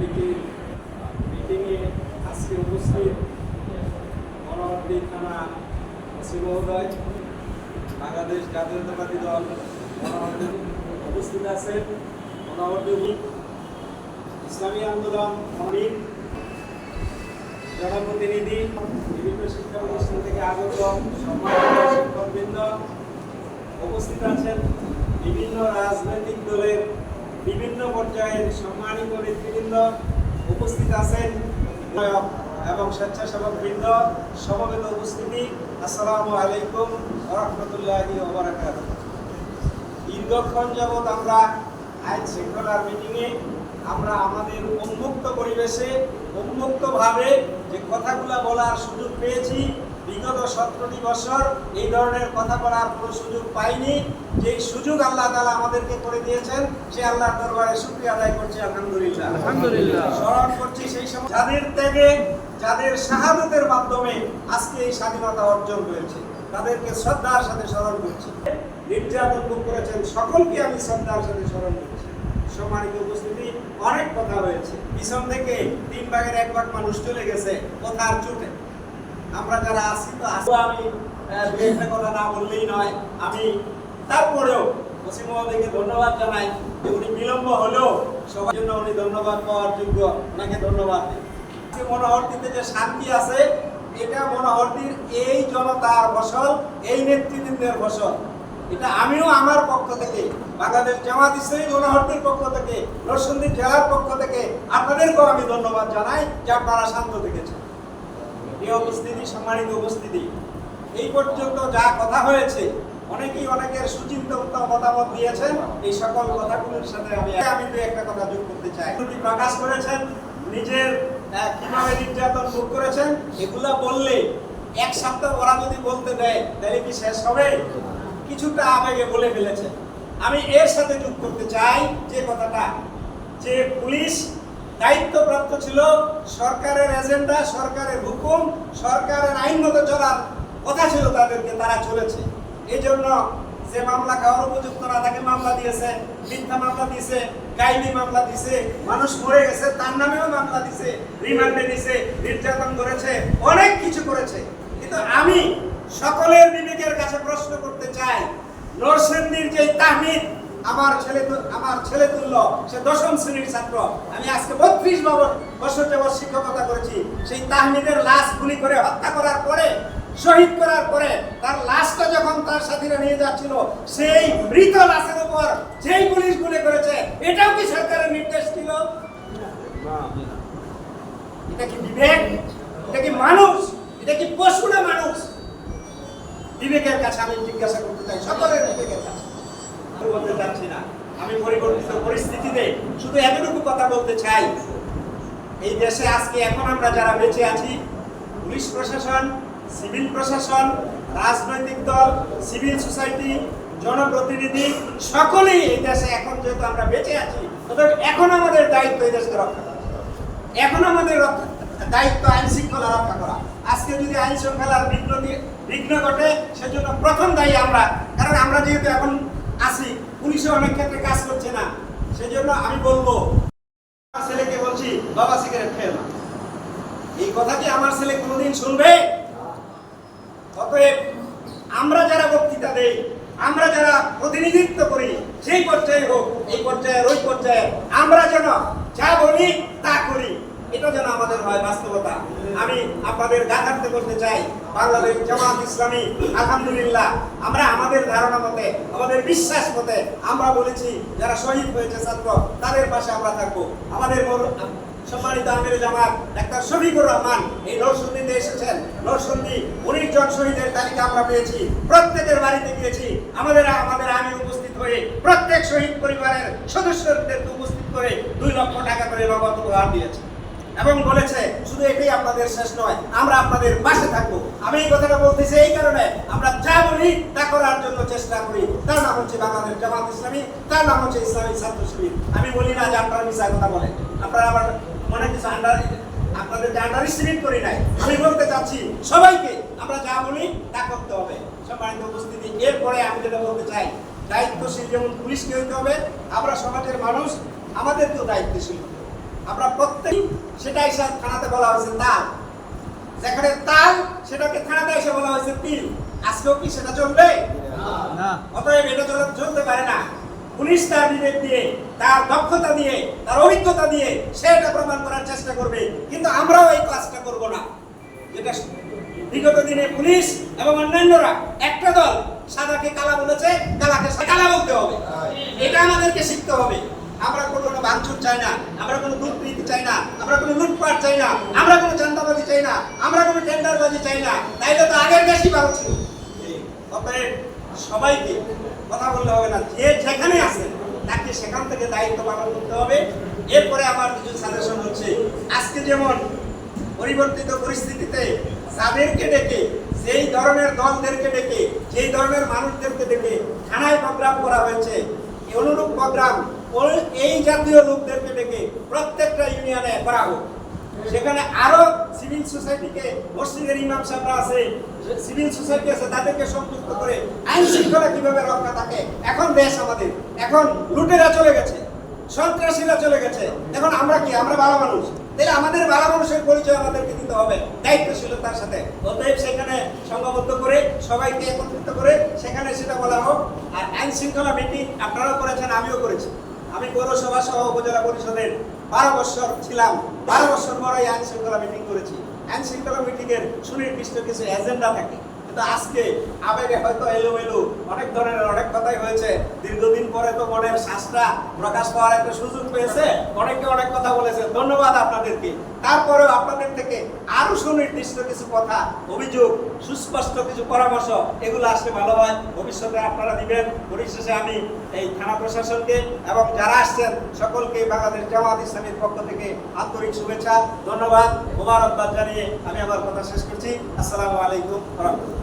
কমিটির মিটিংয়ে আজকে উপস্থিত মনোহরদী থানা ওসি মহোদয়, বাংলাদেশ জাতীয়তাবাদী দল মনোহরদী উপস্থিত আছেন, মনোহরদী ইসলামী আন্দোলন আমির, জনপ্রতিনিধি, বিভিন্ন শিক্ষা প্রতিষ্ঠান থেকে আগত সম্মানিত শিক্ষকবৃন্দ উপস্থিত আছেন, বিভিন্ন রাজনৈতিক দলের বিভিন্ন পর্যায়ের সম্মানিত নেতৃবৃন্দ উপস্থিত আছেন এবং স্বেচ্ছাসেবক বৃন্দ, সমবেত উপস্থিতি, আসসালামু আলাইকুম ওয়া রাহমাতুল্লাহি ওয়া বারাকাতুহু। দীর্ঘক্ষণ যাবৎ আমরা আইন শৃঙ্খলার মিটিংয়ে আমরা আমাদের উন্মুক্ত পরিবেশে উন্মুক্তভাবে যে কথাগুলো বলার সুযোগ পেয়েছি। বিগত 17টি বছর এই ধরনের কথা বলার কোনো সুযোগ পাইনি। যেই সুযোগ আল্লাহ তাআলা আমাদেরকে করে দিয়েছেন, সে আল্লাহর দরবারে শুকরিয়া আদায় করছি, আলহামদুলিল্লাহ। আলহামদুলিল্লাহ। স্মরণ করছি সেই সময় যাদের ত্যাগে, যাদের শাহাদাতের মাধ্যমে আজকে এই স্বাধীনতা অর্জন হয়েছে, তাদেরকে শ্রদ্ধার সাথে স্মরণ করছি। নির্যাতন ভোগ করেছেন সকলকে আমি শ্রদ্ধার সাথে স্মরণ করছি। সম্মানিত উপস্থিতি, অনেক কথা হয়েছে। পিছন থেকে 3 ভাগের 1 ভাগ মানুষ চলে গেছে কথার চোটে। আমরা যারা আছি তো আমি একটা কথা না বললেই নয়। আমি তারপরেও ওসি মহোদয়কে ধন্যবাদ জানাই যে উনি বিলম্ব হলেও সবার জন্য উনি ধন্যবাদ পাওয়ার যোগ্য, ওনাকে ধন্যবাদ দিই। মনোহরদীতে যে শান্তি আছে, এটা মনোহরদীর এই জনতার ফসল, এই নেতৃবৃন্দের ফসল। এটা আমিও আমার পক্ষ থেকে, বাংলাদেশ জামাত ইসলামী মনোহরদীর পক্ষ থেকে, নরসিংদী জেলার পক্ষ থেকে আপনাদেরকেও আমি ধন্যবাদ জানাই যে আপনারা শান্ত থেকেছেন। এই উপস্থিতি, সম্মানিত উপস্থিতি, এই পর্যন্ত যা কথা হয়েছে, অনেকেই অনেকের সুচিন্তিত মতামত দিয়েছেন। এই সকল কথাগুলোর সাথে আমি দু একটা কথা যোগ করতে চাই। তিনি প্রকাশ করেছেন নিজের কিভাবে নির্যাতন ভোগ করেছেন। এগুলা বললে 1 সপ্তাহ ওরা যদি বলতে দেয় তাহলে কি শেষ হবে? কিছুটা আবেগে বলে ফেলেছে। আমি এর সাথে যোগ করতে চাই যে কথাটা, যে পুলিশ দায়িত্বপ্রাপ্ত ছিল, সরকারের এজেন্ডা, সরকারের হুকুম, সরকারের আইন মতো চলার কথা ছিল তাদেরকে, তারা চলেছে। এই জন্য যে মামলা খাওয়ার উপযুক্ত না তাকে মামলা দিয়েছে, মিথ্যা মামলা দিয়েছে, গাইবি মামলা দিয়েছে, মানুষ মরে গেছে তার নামেও মামলা দিয়েছে, রিমান্ডে দিয়েছে, নির্যাতন করেছে, অনেক কিছু করেছে। কিন্তু আমি সকলের বিবেকের কাছে প্রশ্ন করতে চাই, নরসিংদীর যে তাহমিদ, আমার ছেলে তুল্য, সে 10ম শ্রেণীর ছাত্র। আমি আজকে 32 বছর যাবৎ শিক্ষকতা করেছি। সেই তাহমিদের লাশ গুলি করে হত্যা করার পরে, শহীদ করার পরে, তার লাশটা যখন তার সাথীরা নিয়ে যাচ্ছিল, সেই মৃত লাশের উপর যেই পুলিশ গুলি করেছে, এটাও কি সরকারের নির্দেশ ছিল? এটা কি বিবেক? এটা কি মানুষ? এটা কি পশু না মানুষ? বিবেকের কাছে আমি জিজ্ঞাসা করতে চাই, সকলের বিবেকের কাছে। বলতে চাচ্ছি না, আমি পরিবর্তিত পরিস্থিতিতে শুধু এতটুকু কথা বলতে চাই। এই দেশে আজকে এখন আমরা যারা বেঁচে আছি, পুলিশ প্রশাসন, সিভিল প্রশাসন, রাজনৈতিক দল, সিভিল সোসাইটি, জনপ্রতিনিধি, সকলেই এই দেশে এখন যেহেতু আমরা বেঁচে আছি, এখন আমাদের দায়িত্ব এই দেশকে রক্ষা করা। এখন আমাদের দায়িত্ব আইন শৃঙ্খলা রক্ষা করা। আজকে যদি আইন শৃঙ্খলার বিঘ্ন ঘটে, সেজন্য প্রথম দায়ী আমরা। কারণ আমরা যেহেতু এখন আছি, পুলিশে অনেক ক্ষেত্রে কাজ করছে না। সেজন্য আমি বলবো, আমার ছেলেকে বলছি, বাবা সিগারেট খেয়ে না। এই কথা কি আমার ছেলে কোনোদিন শুনবে? অতএব আমরা যারা বক্তৃতা দেই, আমরা যারা প্রতিনিধিত্ব করি, সেই পর্যায়ে হোক, এই পর্যায়ে, ওই পর্যায়ে, আমরা যেন যা বলি তা করি, এটা যেন আমাদের হয় বাস্তবতা। আমি আপনাদের গাথার্থে বলতে চাই, বাংলাদেশ জামাত ইসলামী আলহামদুলিল্লাহ, আমরা আমাদের ধারণা মতে, আমাদের বিশ্বাস মতে আমরা বলেছি যারা শহীদ হয়েছে ছাত্র, তাদের পাশে আমরা থাকবো। আমাদের সম্মানিত আমির জামাত ডাক্তার শফিকুর রহমান এই নরসিংদীতে এসেছেন। নরসিংদী 19 জন শহীদের তালিকা আমরা পেয়েছি, প্রত্যেকের বাড়িতে গিয়েছি। আমাদের আমির উপস্থিত হয়ে প্রত্যেক শহীদ পরিবারের সদস্যদেরকে উপস্থিত করে 2 লক্ষ টাকা করে নগদ উপহার দিয়েছে এবং বলেছে শুধু এটাই আপনাদের শেষ নয়, আমরা আপনাদের পাশে থাকবো। আমি এই কথাটা বলতেছি এই কারণে, আমরা যা বলি তা করার জন্য চেষ্টা করি। তার নাম হচ্ছে বাংলাদেশ জামাত ইসলামী, তার নাম হচ্ছে ইসলামী ছাত্র শিবির। আমি বলি না যে আপনারা মিছা কথা বলেন, আপনারা আবার মনে কিছু আপনাদেরকে আন্ডার এস্টিমেট করি নাই। আমি বলতে চাচ্ছি সবাইকে আমরা যা বলি তা করতে হবে। সম্মানিত উপস্থিতি, এরপরে আমি যেটা বলতে চাই, দায়িত্বশীল যেমন পুলিশকে হইতে হবে, আমরা সমাজের মানুষ, আমাদেরকেও দায়িত্বশীল হতে হবে। আমরা প্রত্যেক সেটাই থানাতে বলা হয়েছে তাল, যেখানে তাল সেটাকে থানাতে এসে বলা হয়েছে তিল। আজকেও কি সেটা চলবে? না। অতএব এটা চলতে পারে না। পুলিশ তার বিবেক দিয়ে, তার দক্ষতা দিয়ে, তার অভিজ্ঞতা দিয়ে সে এটা প্রমাণ করার চেষ্টা করবে, কিন্তু আমরাও এই কাজটা করব না। যেটা বিগত দিনে পুলিশ এবং অন্যান্যরা একটা দল সাদাকে কালা বলেছে, কালাকে কালা বলতে হবে, এটা আমাদেরকে শিখতে হবে। আমরা কোনো ভাঙচুর চাই না, আমরা কোনো দুর্নীতি চাই না, আমরা কোনো লুটপাট চাই না, আমরা কোনো চাঁদাবাজি চাই না, আমরা কোনো টেন্ডারবাজি চাই না। তাইলে তো আগের বেশি ভালো ছিল। অতএব সবাইকে কথা বলতে হবে না, যে যেখানে আছে তাকে সেখান থেকে দায়িত্ব পালন করতে হবে। এরপরে আমার কিছু সাজেশন হচ্ছে, আজকে যেমন পরিবর্তিত পরিস্থিতিতে যাদেরকে ডেকে, যেই ধরনের দলদেরকে ডেকে, যেই ধরনের মানুষদেরকে ডেকে থানায় প্রোগ্রাম করা হয়েছে, অনুরূপ প্রোগ্রাম এই জাতীয় লোকদেরকে ডেকে প্রত্যেকটা ইউনিয়নে করা হোক। সেখানে আরো সিভিল সোসাইটিকে, মসজিদের ইমাম সাহেবরা আছে, সিভিল সোসাইটি আছে, তাদেরকে সংযুক্ত করে আইন শৃঙ্খলা কিভাবে রক্ষা থাকে। এখন দেশ আমাদের, এখন লুটেরা চলে গেছে, সন্ত্রাসীরা চলে গেছে, এখন আমরা কি? আমরা ভালো মানুষ, তাহলে আমাদের ভালো মানুষের পরিচয় আমাদেরকে দিতে হবে দায়িত্বশীলতার সাথে। অতএব সেখানে সংঘবদ্ধ করে সবাইকে একত্রিত করে সেখানে সেটা বলা হোক। আর আইন শৃঙ্খলা মিটিং আপনারাও করেছেন, আমিও করেছি। আমি পৌরসভা সহ উপজেলা পরিষদের 12 বছর ছিলাম, 12 বছর পরে আইন শৃঙ্খলা মিটিং করেছি। আইন শৃঙ্খলা মিটিং এর সুনির্দিষ্ট কিছু এজেন্ডা থাকে, কিন্তু আজকে আবেগে হয়তো এলোমেলো অনেক ধরনের অনেক কথাই হয়েছে। দীর্ঘদিন পরে তো মনের শ্বাসটা প্রকাশ পাওয়ার একটা সুযোগ পেয়েছে, অনেকে অনেক কথা বলেছে, ধন্যবাদ আপনাদেরকে। তারপরেও আপনাদের থেকে আরো সুনির্দিষ্ট কিছু কথা, অভিযোগ, সুস্পষ্ট কিছু পরামর্শ, এগুলো আসলে ভালো হয়, ভবিষ্যতে আপনারা দিবেন। পরিশেষে আমি এই থানা প্রশাসনকে এবং যারা আসছেন সকলকে বাংলাদেশ জামাত ইসলামীর পক্ষ থেকে আন্তরিক শুভেচ্ছা, ধন্যবাদ, মোবারকবাদ জানিয়ে আমি আমার কথা শেষ করছি। আসসালামু আলাইকুম ওয়া রাহমাতুল্লাহ।